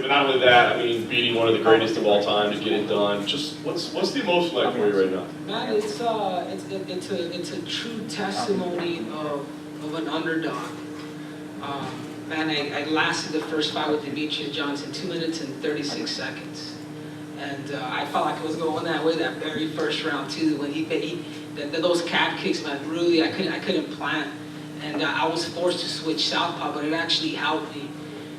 but not only that, I mean, beating one of the greatest of all time to get it done. Just what's the emotion like for you right now? Man, it's a true testimony of an underdog. Man, I lasted the first fight with Demetrius Johnson 2 minutes and 36 seconds. And I felt like I was going that way that very first round too. When those calf kicks, man, really I couldn't plant, and I was forced to switch southpaw, but it actually helped me.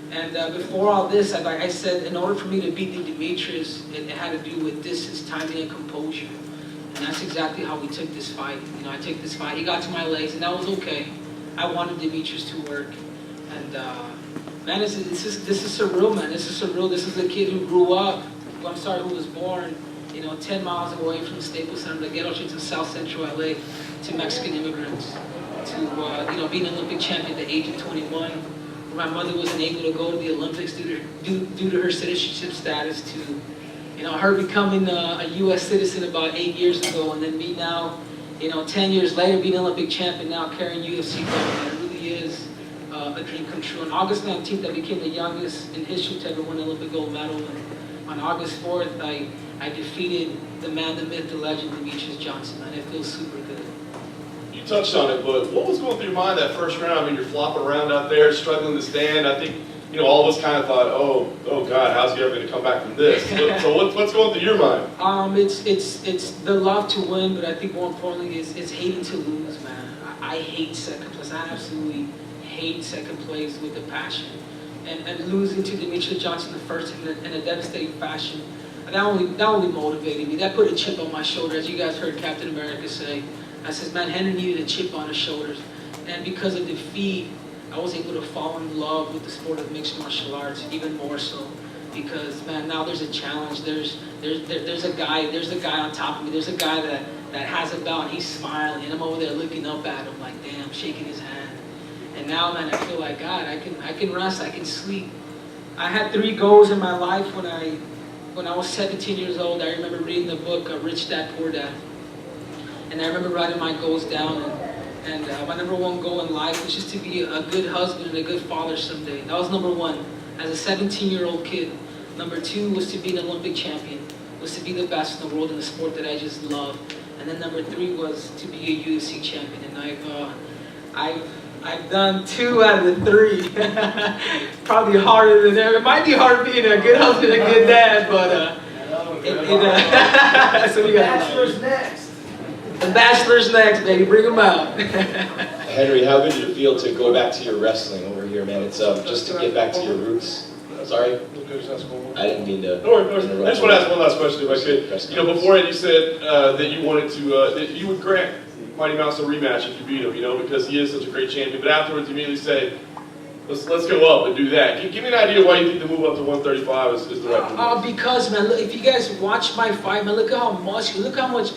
And before all this, like I said, in order for me to beat Demetrius, it had to do with distance, timing, and composure. And that's exactly how we took this fight. You know, I took this fight. He got to my legs, and that was okay. I wanted Demetrius to work, and man, this is surreal, man. This is surreal. This is a kid who grew up. Who was born, 10 miles away from the Staples Center, the ghetto streets of South Central LA, to Mexican immigrants, to being an Olympic champion at the age of 21. My mother wasn't able to go to the Olympics due to her citizenship status, to her becoming a U.S. citizen about 8 years ago, and then me now, 10 years later, being an Olympic champion, now carrying UFC belt. It really is a dream come true. On August 19th, I became the youngest in history to ever win an Olympic gold medal. And on August 4th, I defeated the man, the myth, the legend, Demetrius Johnson, and it feels super good. You touched on it, but what was going through your mind that first round? I mean, you're flopping around out there, struggling to stand. I think, all of us kind of thought, oh God, how's he ever going to come back from this? So what's going through your mind? It's the love to win, but I think more importantly is hating to lose, man. I hate second place. I absolutely hate second place with a passion. And losing to Demetrius Johnson the first in a devastating fashion, that only motivated me. That put a chip on my shoulder, as you guys heard Captain America say. I says, man, Henry needed a chip on his shoulders. And because of defeat, I was able to fall in love with the sport of mixed martial arts even more so. Because, man, now there's a challenge. There's a guy on top of me. There's a guy that has a belt, and he's smiling, and I'm over there looking up at him like, damn, shaking his hand. And now, man, I feel like, God, I can rest, I can sleep. I had 3 goals in my life when I was 17 years old. I remember reading the book, Rich Dad, Poor Dad. And I remember writing my goals down. And my number 1 goal in life was just to be a good husband and a good father someday. That was number 1, as a 17-year-old kid. Number 2 was to be an Olympic champion, was to be the best in the world in the sport that I just love. And then number 3 was to be a UFC champion. And I've done 2 out of the 3. Probably harder than ever. It might be hard being a good husband and a good dad, but so we got Bachelor's next. The Bachelor's next, baby. Bring them out. Henry, how good did it feel to go back to your wrestling over here, man? It's just to get back to your roots. Sorry? I didn't mean to. No, I just want to ask one last question if I could. Before you said that you wanted to, that you would grant Mighty Mouse a rematch if you beat him, because he is such a great champion. But afterwards, you immediately say, let's go up and do that. Give me an idea why you think the move up to 135 is the right move. Because, man, look, if you guys watch my fight, man, look how much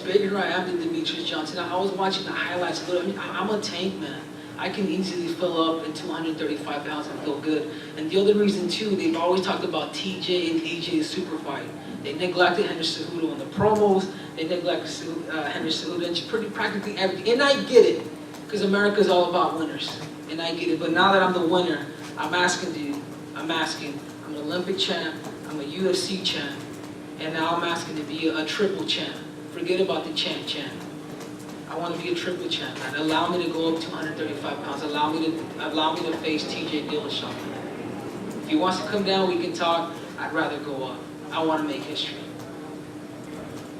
bigger I am than Demetrius Johnson. I was watching the highlights. I'm a tank, man. I can easily fill up in 235 pounds and feel good. And the other reason, too, they've always talked about TJ and AJ's super fight. They neglected Henry Cejudo in the promos. They neglected Henry Cejudo in practically everything. And I get it, because America's all about winners. And I get it. But now that I'm the winner, I'm asking. I'm an Olympic champ. I'm a UFC champ. And now I'm asking to be a triple champ. Forget about the champ. I want to be a triple champ, man. Allow me to go up 235 pounds. Allow me to face TJ Dillashaw. If he wants to come down, we can talk. I'd rather go up. I want to make history.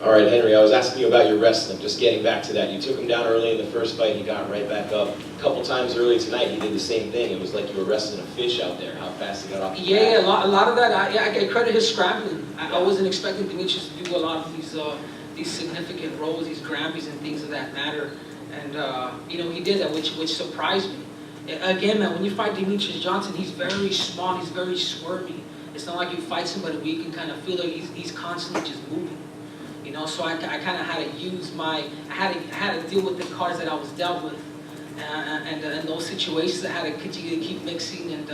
All right, Henry, I was asking you about your wrestling, just getting back to that. You took him down early in the first fight, he got right back up. A couple times early tonight, he did the same thing. It was like you were wrestling a fish out there, how fast he got off the Yeah, a lot of that, I credit his scrambling. I wasn't expecting Demetrius to do a lot of these significant rolls, these Grammys and things of that matter. And, he did that, which surprised me. Again, man, when you fight Demetrius Johnson, he's very small, he's very squirmy. It's not like you fight somebody where you can kind of feel like he's constantly just moving. So I kind of had to use I had to deal with the cards that I was dealt with. And in those situations, I had to continue to keep mixing and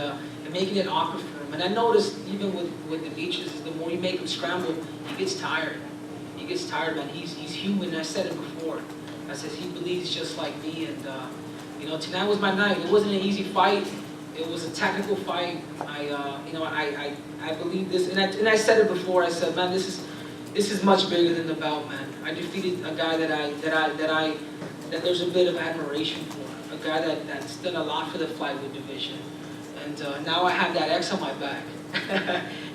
making it awkward for him. And I noticed, even with Demetrius, the more you make him scramble, he gets tired. He gets tired, man. He's human. I said it before. I said he believes just like me. And, tonight was my night. It wasn't an easy fight. It was a technical fight. I believe this, and I said it before. I said, man, this is much bigger than the belt, man. I defeated a guy that there's a bit of admiration for, a guy that's done a lot for the flyweight division, and now I have that X on my back,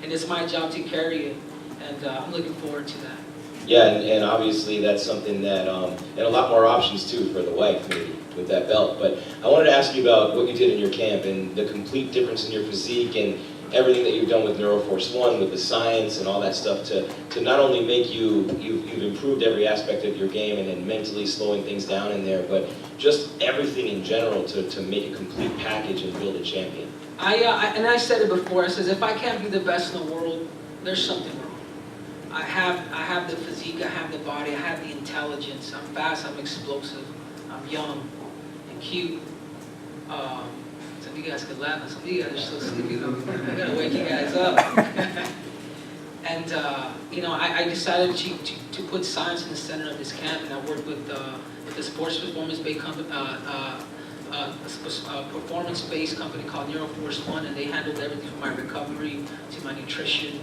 and it's my job to carry it, and I'm looking forward to that. Yeah, and obviously that's something that, and a lot more options too for the wife maybe with that belt. But I wanted to ask you about what you did in your camp and the complete difference in your physique and everything that you've done with Neuroforce One, with the science and all that stuff to not only make you've improved every aspect of your game and then mentally slowing things down in there, but just everything in general to make a complete package and build a champion. I said it before. I says if I can't be the best in the world, there's something wrong. I have the physique, I have the body, I have the intelligence. I'm fast, I'm explosive, I'm young and cute. Some of you guys could laugh, and some of you guys are so sleepy. I gotta wake you guys up. And I decided to put science in the center of this camp, and I worked with the sports performance-based company, performance-based company called Neuroforce One, and they handled everything from my recovery to my nutrition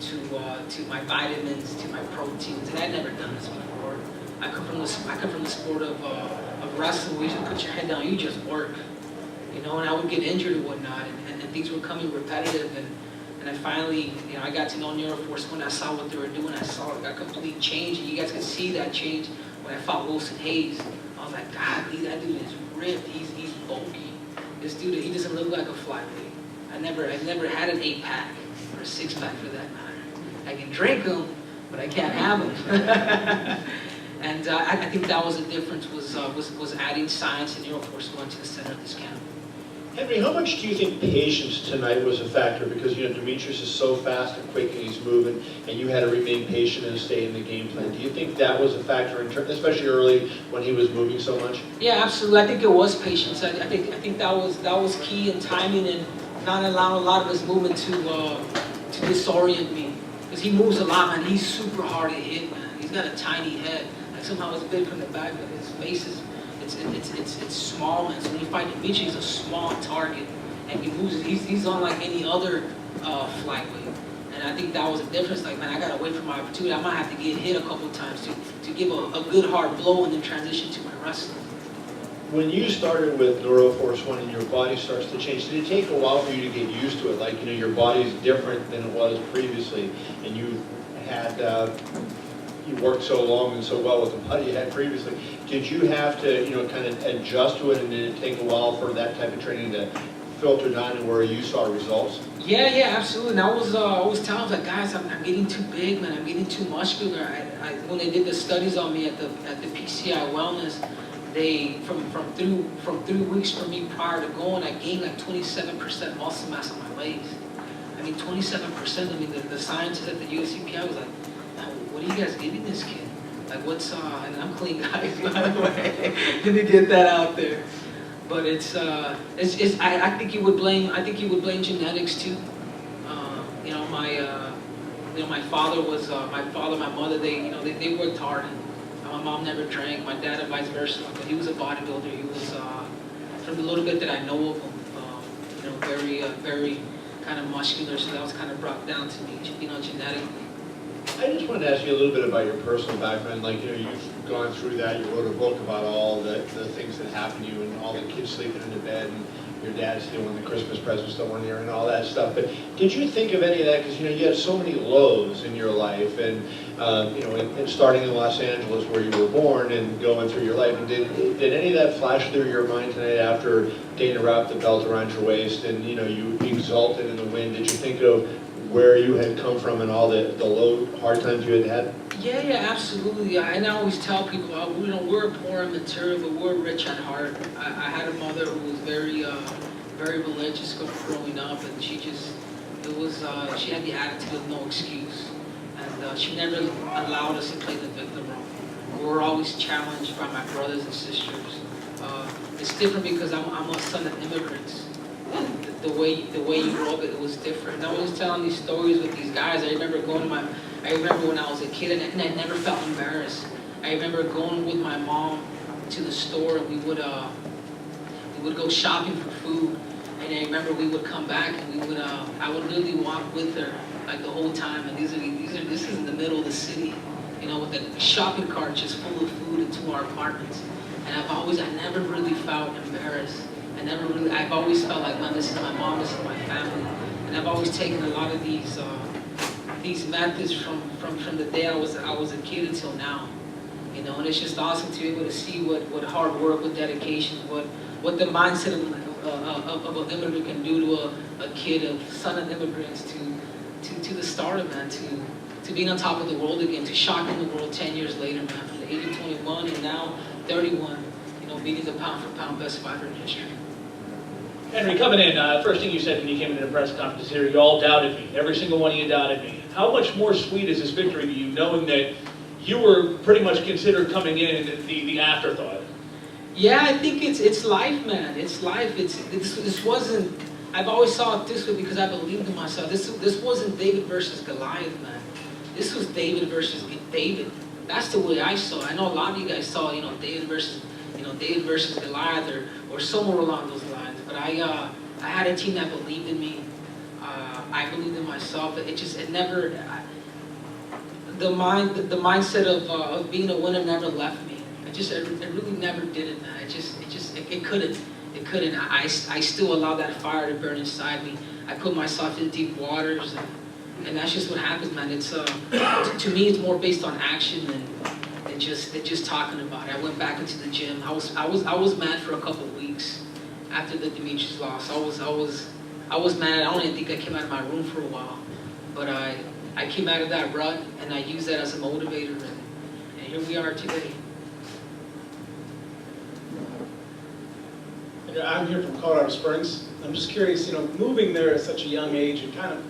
to my vitamins to my proteins, and I'd never done this before. I come from the sport of wrestling, where you just put your head down, you just work, and I would get injured and whatnot, and things were becoming repetitive, and I finally, I got to know Neuroforce One. I saw what they were doing. I saw a complete change, and you guys could see that change when I fought Wilson Hayes. I was like, God, that dude is ripped. He's bulky. This dude, he doesn't look like a flyweight. I never had an 8-pack or a 6-pack for that matter. I can drink them, but I can't have them. And I think that was the difference, was adding science and Neuroforce One to the center of this camp. Henry, how much do you think patience tonight was a factor? Because Demetrius is so fast and quick and he's moving, and you had to remain patient and stay in the game plan. Do you think that was a factor, especially early when he was moving so much? Yeah, absolutely. I think it was patience. I think that was key in timing and not allowing a lot of his movement to disorient me. Because he moves a lot, man. He's super hard to hit, man. He's got a tiny head. Like somehow it's big from the back, but his face is it's small, man. So when you fight Demetrius, he's a small target, and he moves. He's unlike any other flyweight. And I think that was a difference. Like, man, I gotta wait for my opportunity. I might have to get hit a couple times to give a good hard blow and then transition to my wrestling. When you started with Neuroforce One and your body starts to change, did it take a while for you to get used to it? Like, your body's different than it was previously, and you had you worked so long and so well with the body you had previously. Did you have to, kind of adjust to it, and did it take a while for that type of training to filter down to where you saw results? Yeah, absolutely. And I was telling them, like, guys, I'm getting too big, man. I'm getting too muscular. When they did the studies on me at the PCI Wellness, they from 3 weeks from me prior to going, I gained like 27% muscle mass on my legs. I mean, 27%. I mean, the scientists at the USCPI was like, what are you guys giving this kid? Like, what's and I'm clean, guys, by the way, to get that out there. But I think you would blame genetics too. My father, my mother, they worked hard. And my mom never drank. My dad, and vice versa. But he was a bodybuilder. He was, from the little bit that I know of him, very kind of muscular. So that was kind of brought down to me, genetically. I just wanted to ask you a little bit about your personal background. Like, you've gone through that. You wrote a book about all the things that happened to you and all the kids sleeping in the bed and your dad stealing the Christmas presents that weren't there and all that stuff. But did you think of any of that? Because, you had so many lows in your life and, and starting in Los Angeles where you were born and going through your life. And did any of that flash through your mind tonight after Dana wrapped the belt around your waist and, you exulted in the win? Did you think of where you had come from and all the low, hard times you had had? Yeah, absolutely. And I always tell people, we're poor in material, but we're rich at heart. I had a mother who was very religious growing up, and she had the attitude of no excuse. And she never allowed us to play the victim role. We were always challenged by my brothers and sisters. It's different because I'm a son of immigrants. And the way you grew up, it was different. And I was telling these stories with these guys. I remember when I was a kid, and I never felt embarrassed. I remember going with my mom to the store, and we would go shopping for food. And I remember we would come back and we would, I would literally walk with her like the whole time. And this is in the middle of the city, you know, with a shopping cart just full of food into our apartments. And I never really felt embarrassed. I've always felt like, man, this is my mom, this is my family. And I've always taken a lot of these methods from the day I was a kid until now. You know, and it's just awesome to be able to see what hard work, what dedication, what the mindset of an immigrant can do to a kid, son of immigrants, to the stardom, man, to being on top of the world again, to shocking the world 10 years later, man, from the age of 21 and now 31, you know, beating the pound-for-pound best fighter in history. Henry, coming in, first thing you said when you came into the press conference here, you all doubted me. Every single one of you doubted me. How much more sweet is this victory to you, knowing that you were pretty much considered coming in the afterthought? Yeah, I think it's life, man. It's life. This wasn't. I've always saw it this way because I believed in myself. This wasn't David versus Goliath, man. This was David versus David. That's the way I saw it. I know a lot of you guys saw, you know, David versus Goliath or somewhere along those lines. But I had a team that believed in me. I believed in myself. The mindset of being a winner never left me. It really never did it, man. It couldn't. I still allowed that fire to burn inside me. I put myself in deep waters, and that's just what happens, man. It's to me, it's more based on action than just talking about it. I went back into the gym. I was mad for a couple of weeks after the Demetrius loss. I was mad. I don't even think I came out of my room for a while, but I came out of that rut, and I used that as a motivator, and here we are today. I'm here from Colorado Springs. I'm just curious, you know, moving there at such a young age and kind of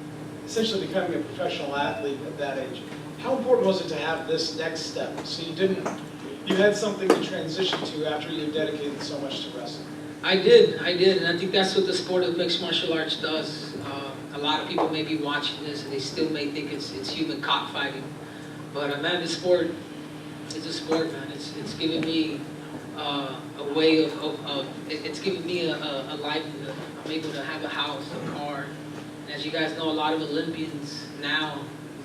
essentially becoming a professional athlete at that age, how important was it to have this next step? So you had something to transition to after you dedicated so much to wrestling. I did, and I think that's what the sport of mixed martial arts does. A lot of people may be watching this and they still may think it's human cockfighting, but man, the sport is a sport, man. It's given me a way it's given me a livelihood. I'm able to have a house, a car, and as you guys know, a lot of Olympians now,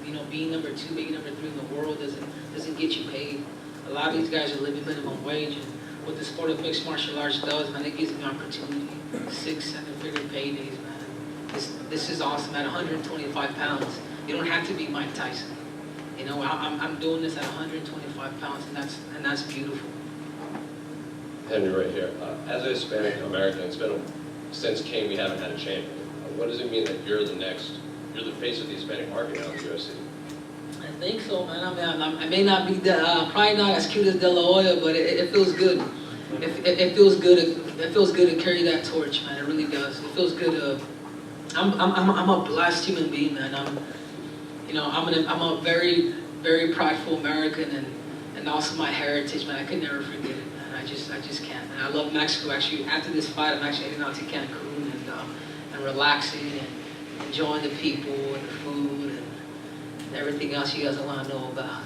you know, being number 2, being number 3 in the world doesn't get you paid. A lot of these guys are living minimum wage, and what the sport of mixed martial arts does, man, it gives me opportunity, 6, 7-figure paydays, man. This is awesome. At 125 pounds, you don't have to be Mike Tyson. You know, I'm doing this at 125 pounds, and that's beautiful. Henry, right here. As a Hispanic American, since King, we haven't had a champion. What does it mean that you're the face of the Hispanic market now in the UFC? I think so, man. I may not be probably not as cute as De La Hoya, but it feels good. It feels good. It feels good to carry that torch, man. It really does. It feels good. I'm a blessed human being, man. I'm a very, very prideful American, and also my heritage, man. I could never forget it, man. I just can't. Man. I love Mexico. Actually, after this fight, I'm actually heading out to Cancun and relaxing and enjoying the people and the food and everything else you guys want to know about.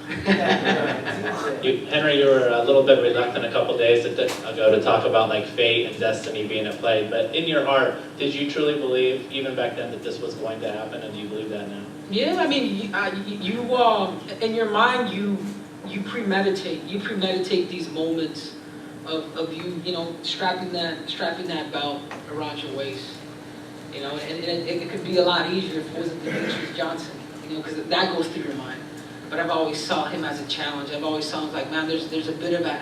Henry, you were a little bit reluctant a couple days ago to talk about like fate and destiny being at play, but in your heart, did you truly believe, even back then, that this was going to happen, and do you believe that now? Yeah, I mean, you in your mind, you premeditate these moments of you know, strapping that belt around your waist. You know, and it could be a lot easier if it wasn't Demetrius Johnson, you know, because that goes through your mind. But I've always saw him as a challenge. I've always saw him like, man, I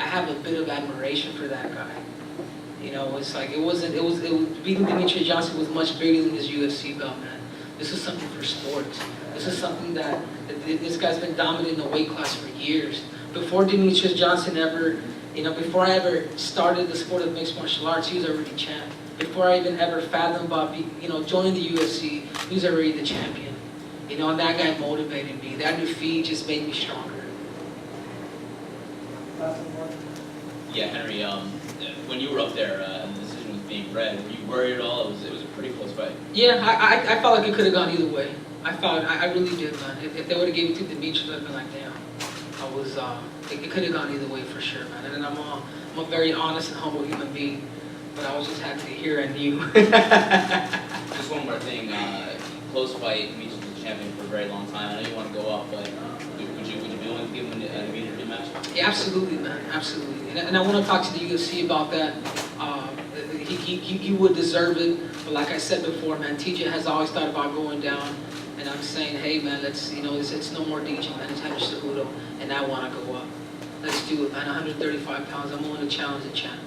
have a bit of admiration for that guy. You know, it's like beating Demetrius Johnson was much bigger than his UFC belt, man. This is something for sports. This is something that this guy's been dominating the weight class for years. Before Demetrius Johnson before I ever started the sport of mixed martial arts, he was already champ. Before I even ever fathomed about joining the UFC, he was already the champion. You know, and that guy motivated me. That defeat just made me stronger. Yeah, Henry, when you were up there and the decision was being read, were you worried at all? It was a pretty close fight. Yeah, I felt like it could have gone either way. I really did, man. If they would have given it to Demetrius, I'd have been like, damn. It could have gone either way for sure, man. And I'm a very honest and humble human being. but I was just happy to hear I knew. Just one more thing, close fight, Meach was the champion for a very long time. I know you want to go up, but would you be willing to give him an immediate rematch? Yeah, absolutely, man, absolutely. And I want to talk to the UFC about that. He would deserve it, but like I said before, man, TJ has always thought about going down, and I'm saying, hey, man, let's, it's no more DJ, man, it's Henry Cejudo, and I want to go up. Let's do it, man, 135 pounds, I'm willing to challenge the champ.